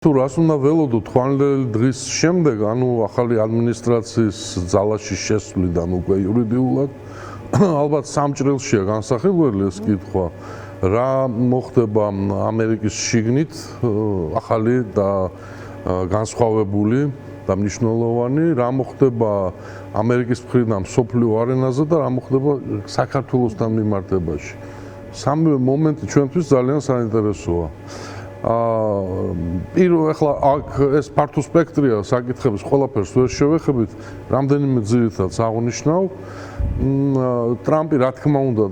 თუ რას უნდა ველოდოთ ხვალინდელი დღის შემდეგ, ანუ ახალი ადმინისტრაციის ძალაში შესვლიდან უკვე იურიდიულად, ალბათ სამჭრელშია განსახილველი ეს კითხვა, რა მოხდება ამერიკის შიგნით, ახალი და განსხვავებული და მნიშვნელოვანი, რა მოხდება ამერიკის მხრიდან მსოფლიო არენაზე და რა მოხდება საქართველოსთან მიმართებაში. სამივე მომენტი ჩვენთვის ძალიან საინტერესოა. ახლა აქ ეს ფართო სპექტრია საკითხების, ყველაფერს ვერ შევეხებით, რამდენიმე ძირითადს აღნიშნავ. ტრამპი რა თქმა უნდა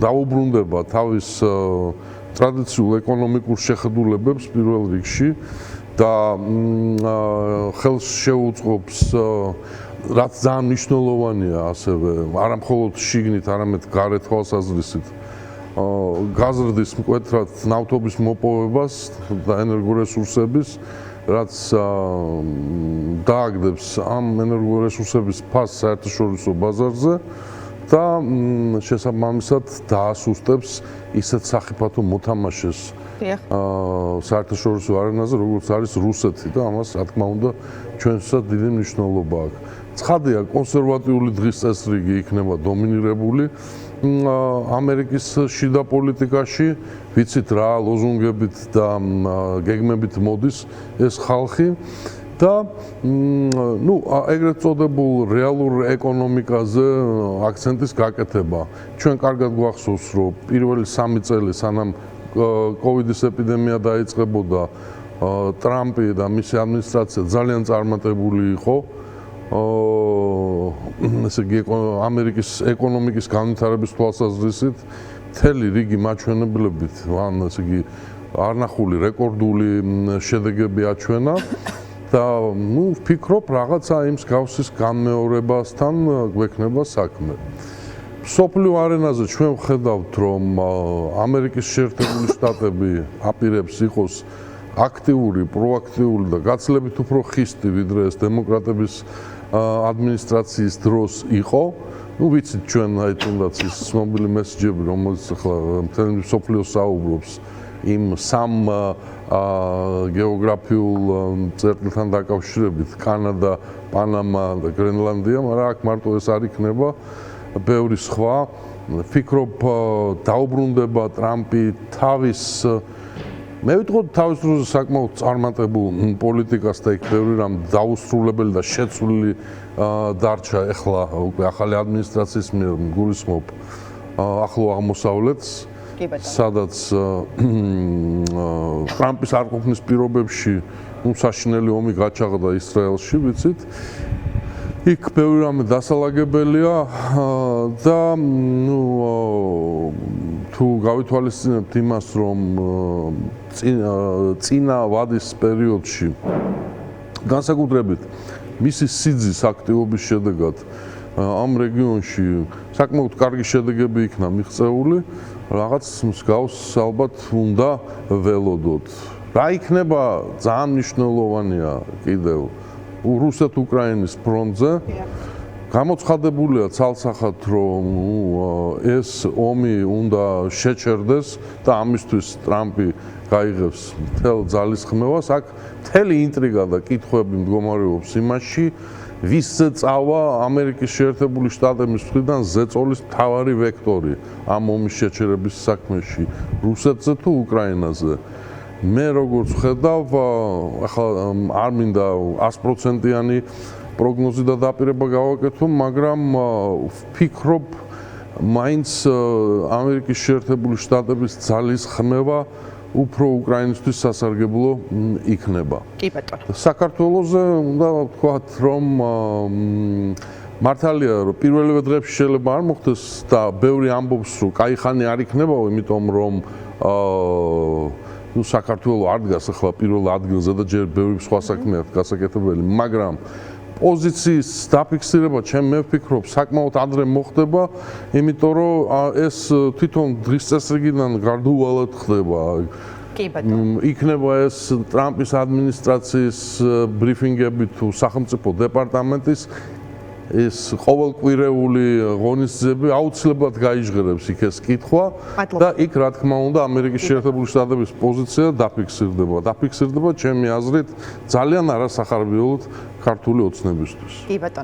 დაუბრუნდება თავის ტრადიციულ ეკონომიკურ შეხედულებებს პირველ რიგში და ხელს შეუწყობს რაც ძალიან მნიშვნელოვანია ასევე, არა მხოლოდ შიგნით, არამედ გარეთ თვალსაზრისით. გაზრდის მკვეთრად ნავთობის მოპოვებას და ენერგორესურსების, რაც დააგდებს ამ ენერგორესურსების ფასს საერთაშორისო ბაზარზე და შესაბამისად დაასუსტებს ისეთ სახიფათო მოთამაშეს საერთაშორისო არენაზე, როგორც არის რუსეთი და ამას რა თქმა უნდა ჩვენსაც დიდი მნიშვნელობა აქვს. ცხადია, კონსერვატიული დღის წესრიგი იქნება დომინირებული ამერიკის შიდა პოლიტიკაში, ვიცით რა ლოზუნგებით და გეგმებით მოდის ეს ხალხი და ეგრეთ წოდებულ რეალურ ეკონომიკაზე აქცენტის გაკეთება. ჩვენ კარგად გვახსოვს, რომ პირველი 3 წელი სანამ კოვიდის ეპიდემია დაიწყებოდა, ტრამპი და მისი ადმინისტრაცია ძალიან წარმატებული იყო. ესე იგი ამერიკის ეკონომიკის განვითარების თვალსაზრისით მთელი რიგი მაჩვენებლებით, ესე იგი არნახული რეკორდული შედეგები აჩვენა და ვფიქრობ რაღაცა იმ მსგავსის განმეორებასთან გვექნება საქმე. მსოფლიო არენაზე ჩვენ ვხედავთ, რომ ამერიკის შეერთებული შტატები აპირებს იყოს აქტიური, პროაქტიული და გაცილებით უფრო ხისტი, ვიდრე ეს დემოკრატების ადმინისტრაციის დროს იყო. ვიცით ჩვენ აი თუნდაც ის ცნობილი მესეჯები, რომელიც ახლა მთელი მსოფლიო საუბრობს იმ 3 გეოგრაფიულ წერტილთან დაკავშირებით, კანადა, პანამა და გრენლანდია, მაგრამ აქ მარტო ეს არ იქნება, ბევრი სხვა. ვფიქრობ, დაუბრუნდება ტრამპი თავის მე ვიტყოდი თავის დროზე საკმაოდ წარმატებულ პოლიტიკას და იქ ბევრი რამ დაუსრულებელი და შეცვლილი დარჩა ახლა უკვე ახალი ადმინისტრაციის მიერ გულისხმობ ახლო აღმოსავლეთს, სადაც ტრამპის არყოფნის პირობებში საშინელი ომი გაჩაღდა ისრაელში, ვიცით. იქ ბევრი რამე დასალაგებელია და თუ გავითვალისწინებთ იმას, რომ წინა ვადის პერიოდში განსაკუთრებით მისი სიძის აქტივობის შედეგად ამ რეგიონში საკმაოდ კარგი შედეგები იქნა მიღწეული, რაღაც მსგავს ალბათ უნდა ველოდოთ. რა იქნება ძალიან მნიშვნელოვანია კიდევ რუსეთ-უკრაინის ფრონტზე. გამოცხადებულია ცალსახად, რომ ეს ომი უნდა შეჩერდეს და ამისთვის ტრამპი გაიღებს მთელ ძალისხმევას. აქ მთელი ინტრიგა და კითხვები მდგომარეობს იმაში, ვისზე წავა ამერიკის შეერთებული შტატების მხრიდან ზეწოლის მთავარი ვექტორი ამ ომის შეჩერების საქმეში, რუსეთზე თუ უკრაინაზე. მე როგორც ხედავ, ახლა არ მინდა 100%-იანი პროგნოზი და დაპირება გავაკეთო, მაგრამ ვფიქრობ, მაინც ამერიკის შეერთებული შტატების ძალისხმევა უფრო უკრაინისთვის სასარგებლო იქნება. კი ბატონო. საქართველოზე უნდა ვთქვათ, რომ მართალია, რომ პირველივე დღეებში შეიძლება არ მოხდეს და ბევრი ამბობს, რომ კაი ხანი არ იქნებაო, იმიტომ რომ საქართველო არ დგას ახლა პირველ ადგილზე და ჯერ ბევრი სხვა საქმეა გასაკეთებელი, მაგრამ პოზიციის დაფიქსირება მე ვფიქრობ საკმაოდ ადრე მოხდება, იმიტომ რომ ეს თვითონ დღის წესრიგიდან გარდაუვალად ხდება. კი ბატონო. იქნება ეს ტრამპის ადმინისტრაციის ბრიფინგები თუ სახელმწიფო დეპარტამენტის ეს ყოველკვირეული ღონისძიებები აუცილებლად გაიჟღერებს იქ ეს კითხვა და იქ რა თქმა უნდა ამერიკის შეერთებული შტატების პოზიცია დაფიქსირდება ჩემი აზრით ძალიან არასახარბიელოდ ქართული ოცნებისთვის. კი ბატონო